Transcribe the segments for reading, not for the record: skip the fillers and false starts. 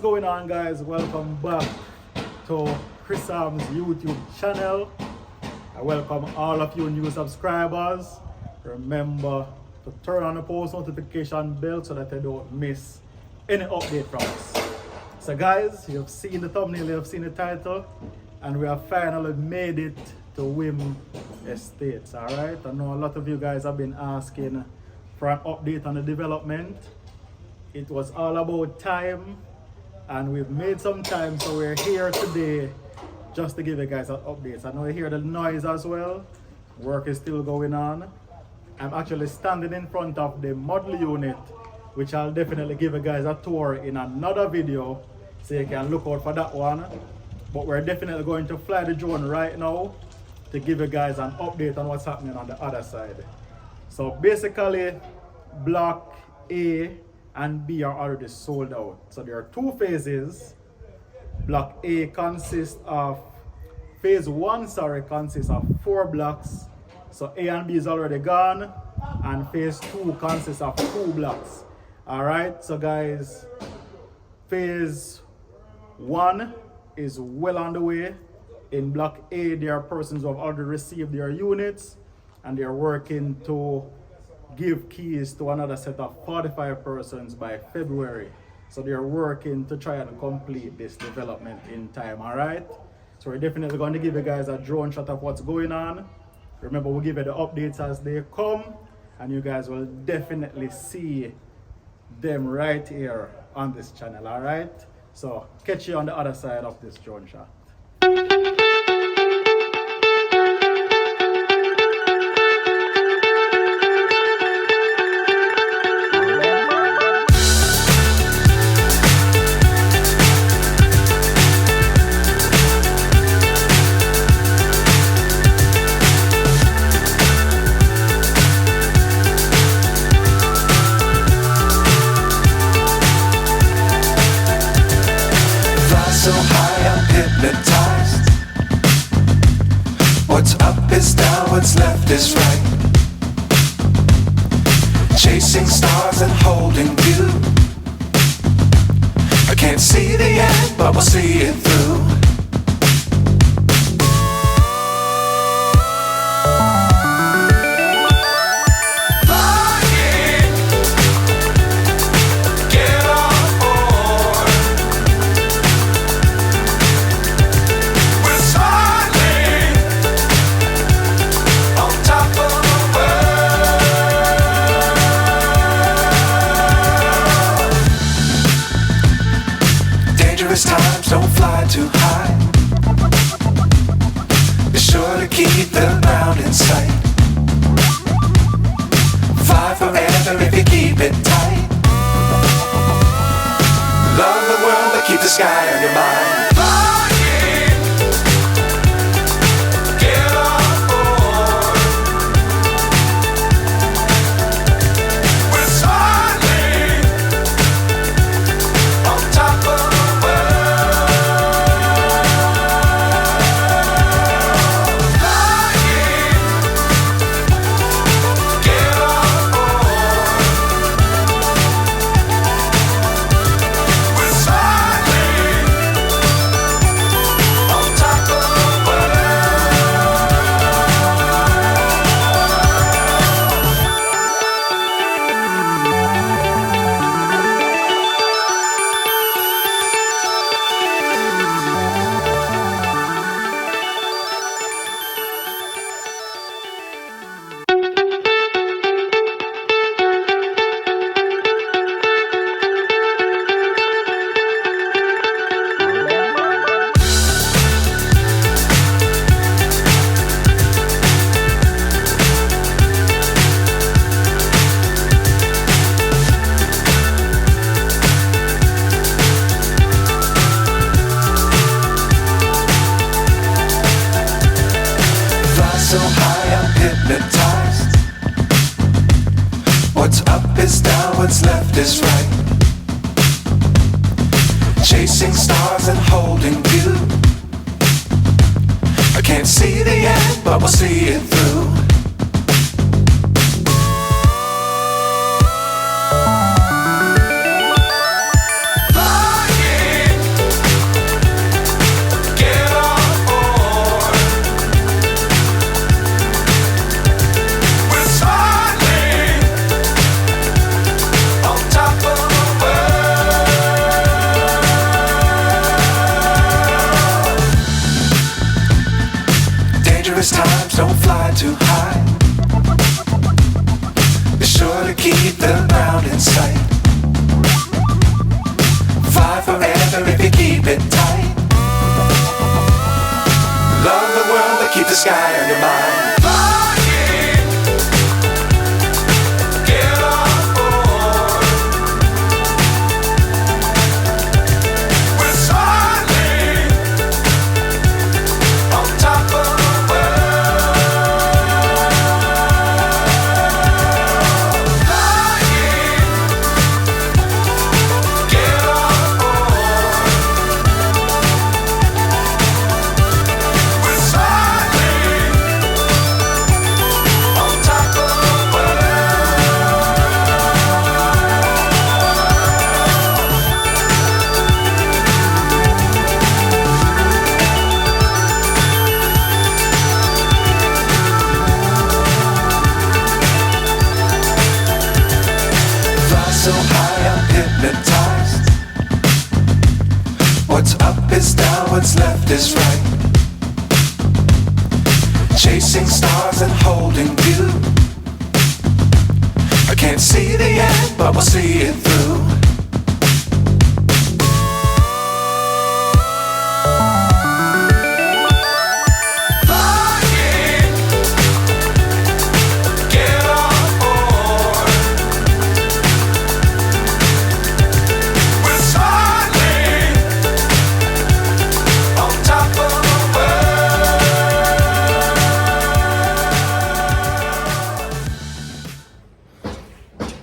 going on, guys? Welcome back to ChriSamz YouTube channel. I welcome all of you new subscribers. Remember to turn on the post notification bell so that you don't miss any update from us. So guys, you've seen the thumbnail, you've seen the title, and we have finally made it to Whim Estates. Alright, I know a lot of you guys have been asking for an update on the development. It was all about time, and we've made some time, so we're here today just to give you guys an update. I know you hear the noise as well. Work is still going on. I'm actually standing in front of the model unit, which I'll definitely give you guys a tour in another video, so you can look out for that one. But we're definitely going to fly the drone right now to give you guys an update on what's happening on the other side. So basically, block A and B are already sold out. So there are two phases. Block A consists of, phase 1 consists of 4 blocks. So A and B is already gone, and phase 2 consists of 2 blocks. Alright, so guys, phase 1 is well on the way. In block A, there are persons who have already received their units, and they're working to give keys to another set of 45 persons by February. So they're working to try and complete this development in time. Alright, so we're definitely going to give you guys a drone shot of what's going on. Remember, we'll give you the updates as they come, and you guys will definitely see them right here on this channel. Alright, so catch you on the other side of this drone shot. So high I'm hypnotized. What's up is down, what's left is right. Chasing stars and holding you. I can't see the end, but we'll see it through. Times don't fly too high. Be sure to keep the ground in sight. Fly forever if you keep it tight. Love the world but keep the sky on your mind. So high I'm hypnotized. What's up is down, what's left is right. Chasing stars and holding you. I can't see the end, but we'll see it through. Flying too high. Be sure to keep the ground in sight. Fly forever if you keep it tight. Love the world but keep the sky on your mind. So high I'm hypnotized. What's up is down, what's left is right. Chasing stars and holding you. I can't see the end, but we'll see it through.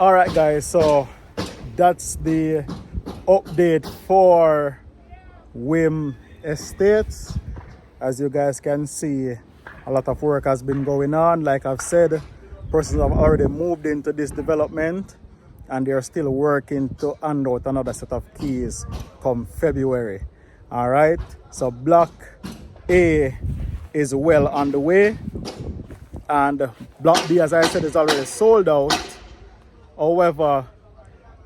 Alright guys, so that's the update for Whim Estates. As you guys can see, a lot of work has been going on. Like I've said, persons have already moved into this development and they're still working to hand out another set of keys come February. Alright, so block A is well on the way, and block B, as I said, is already sold out. However,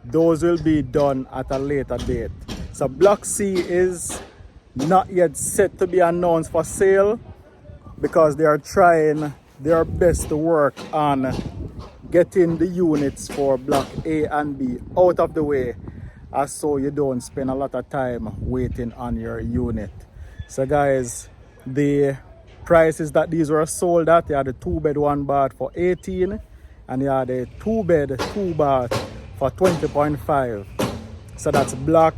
those will be done at a later date. So block C is not yet set to be announced for sale because they are trying their best to work on getting the units for block A and B out of the way, as so you don't spend a lot of time waiting on your unit. So guys, the prices that these were sold at, they had a 2-bed 1-bath for 18, and you had a 2-bed 2-bath for 20.5. So that's block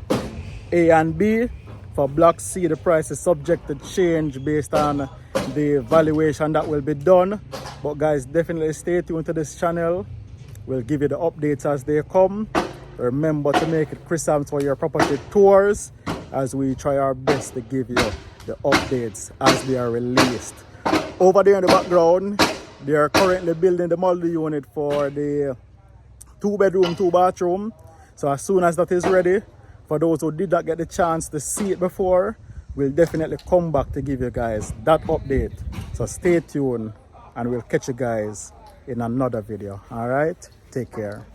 A and B. For block C, the price is subject to change based on the valuation that will be done. But guys, definitely stay tuned to this channel. We'll give you the updates as they come. Remember to make it ChriSamz for your property tours, as we try our best to give you the updates as they are released. Over there in the background, they are currently building the multi-unit for the 2-bedroom, 2-bathroom. So as soon as that is ready, for those who did not get the chance to see it before, we'll definitely come back to give you guys that update. So stay tuned and we'll catch you guys in another video. All right, take care.